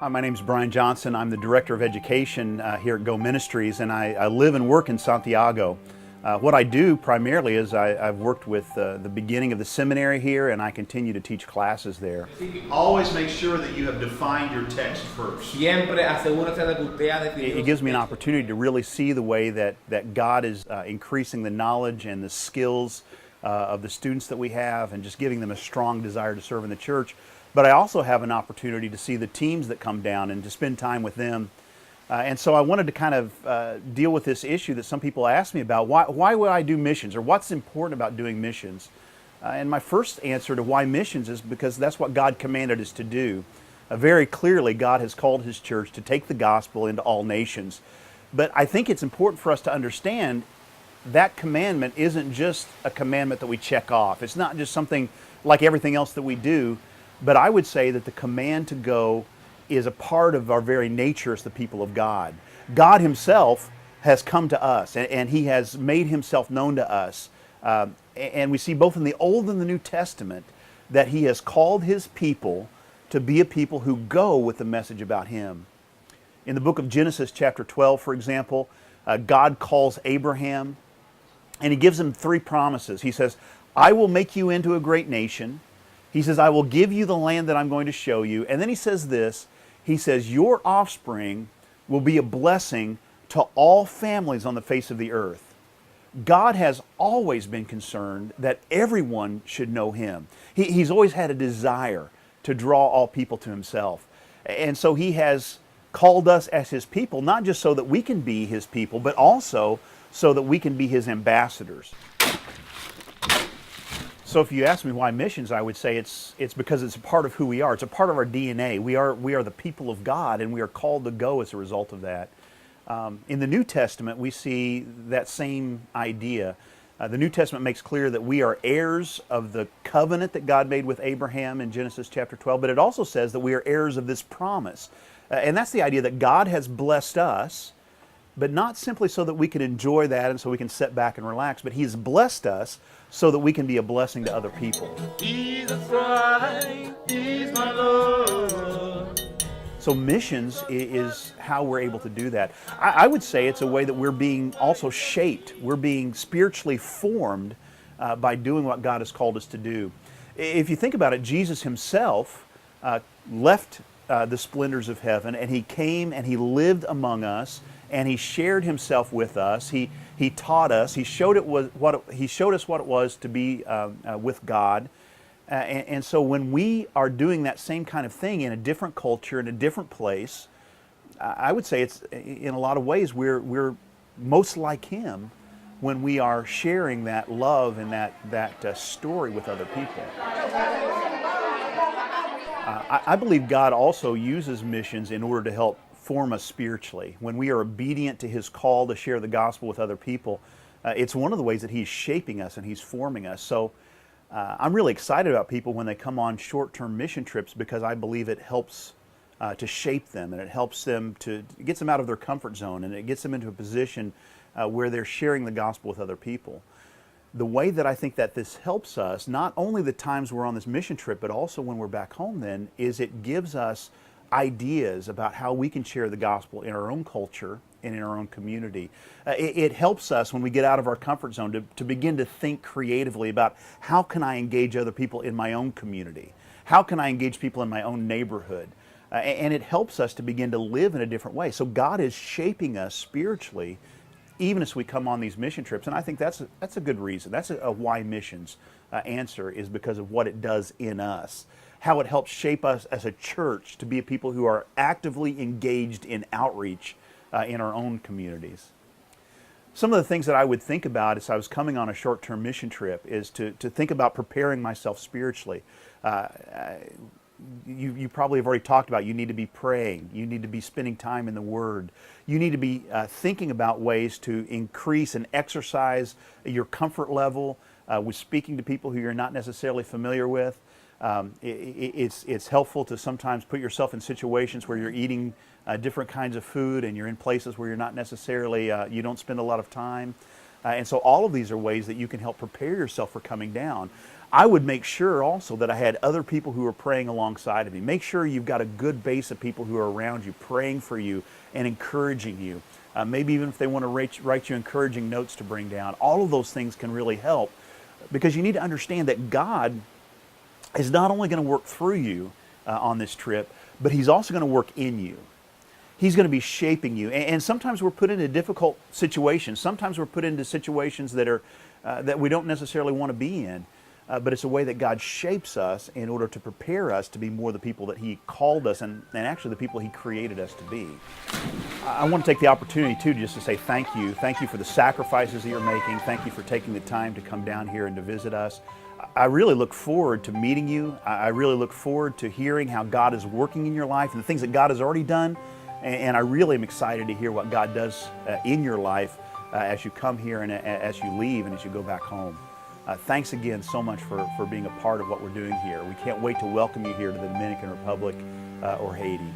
Hi, my name is Brian Johnson. I'm the Director of Education here at Go Ministries, and I live and work in Santiago. What I do primarily is I've worked with the beginning of the seminary here, and I continue to teach classes there. Always make sure that you have defined your text first. Siempre asegúrese de que usted ha definido It su gives me an texto. opportunity to really see the way that God is increasing the knowledge and the skills of the students that we have, and just giving them a strong desire to serve in the church. But I also have an opportunity to see the teams that come down and to spend time with them. And so I wanted to kind of deal with this issue that some people ask me about. Why would I do missions, or what's important about doing missions? And my first answer to why missions is because that's what God commanded us to do. Very clearly, God has called His church to take the gospel into all nations. But I think it's important for us to understand that commandment isn't just a commandment that we check off. It's not just something like everything else that we do. But I would say that the command to go is a part of our very nature as the people of God. God Himself has come to us, and He has made Himself known to us. And we see both in the Old and the New Testament that He has called His people to be a people who go with the message about Him. In the book of Genesis chapter 12, for example, God calls Abraham, and He gives him three promises. He says, I will make you into a great nation. He says, I will give you the land that I'm going to show you. And then He says this, He says, your offspring will be a blessing to all families on the face of the earth. God has always been concerned that everyone should know Him. He's always had a desire to draw all people to Himself. And so He has called us as His people, not just so that we can be His people, but also so that we can be His ambassadors. So if you ask me why missions, I would say it's because it's a part of who we are. It's a part of our DNA. We are the people of God, and we are called to go as a result of that. In the New Testament, we see that same idea. The New Testament makes clear that we are heirs of the covenant that God made with Abraham in Genesis chapter 12, but it also says that we are heirs of this promise. And that's the idea that God has blessed us, but not simply so that we can enjoy that and so we can sit back and relax, but He's blessed us so that we can be a blessing to other people. Jesus Christ is my Lord. So missions is how we're able to do that. I would say it's a way that we're being also shaped. We're being spiritually formed by doing what God has called us to do. If you think about it, Jesus Himself left the splendors of heaven, and He came and He lived among us, and He shared Himself with us. He taught us. He showed us what it was to be with God. And so when we are doing that same kind of thing in a different culture, in a different place, I would say it's in a lot of ways we're most like Him when we are sharing that love and that story with other people. I believe God also uses missions in order to help form us spiritually. When we are obedient to His call to share the gospel with other people, it's one of the ways that He's shaping us and He's forming us. So I'm really excited about people when they come on short-term mission trips, because I believe it helps to shape them, and it helps them it gets them out of their comfort zone, and it gets them into a position where they're sharing the gospel with other people. The way that I think that this helps us, not only the times we're on this mission trip, but also when we're back home then, is it gives us ideas about how we can share the gospel in our own culture and in our own community. It helps us when we get out of our comfort zone to begin to think creatively about how can I engage other people in my own community? How can I engage people in my own neighborhood? And it helps us to begin to live in a different way. So God is shaping us spiritually even as we come on these mission trips. And I think that's a good reason. That's a why missions answer, is because of what it does in us. How it helps shape us as a church to be a people who are actively engaged in outreach in our own communities. Some of the things that I would think about as I was coming on a short-term mission trip is to think about preparing myself spiritually. You probably have already talked about you need to be praying, you need to be spending time in the Word, you need to be thinking about ways to increase and exercise your comfort level with speaking to people who you're not necessarily familiar with. It's helpful to sometimes put yourself in situations where you're eating different kinds of food, and you're in places where you're not necessarily, you don't spend a lot of time. And so all of these are ways that you can help prepare yourself for coming down. I would make sure also that I had other people who are praying alongside of me. Make sure you've got a good base of people who are around you, praying for you and encouraging you. Maybe even if they want to write you encouraging notes to bring down. All of those things can really help, because you need to understand that God is not only going to work through you on this trip, but He's also going to work in you. He's going to be shaping you. And sometimes we're put into difficult situations. Sometimes we're put into situations that are that we don't necessarily want to be in. But it's a way that God shapes us in order to prepare us to be more the people that He called us and actually the people He created us to be. I want to take the opportunity too just to say thank you. Thank you for the sacrifices that you're making. Thank you for taking the time to come down here and to visit us. I really look forward to meeting you. I really look forward to hearing how God is working in your life and the things that God has already done. And I really am excited to hear what God does in your life as you come here and as you leave and as you go back home. Thanks again so much for being a part of what we're doing here. We can't wait to welcome you here to the Dominican Republic or Haiti.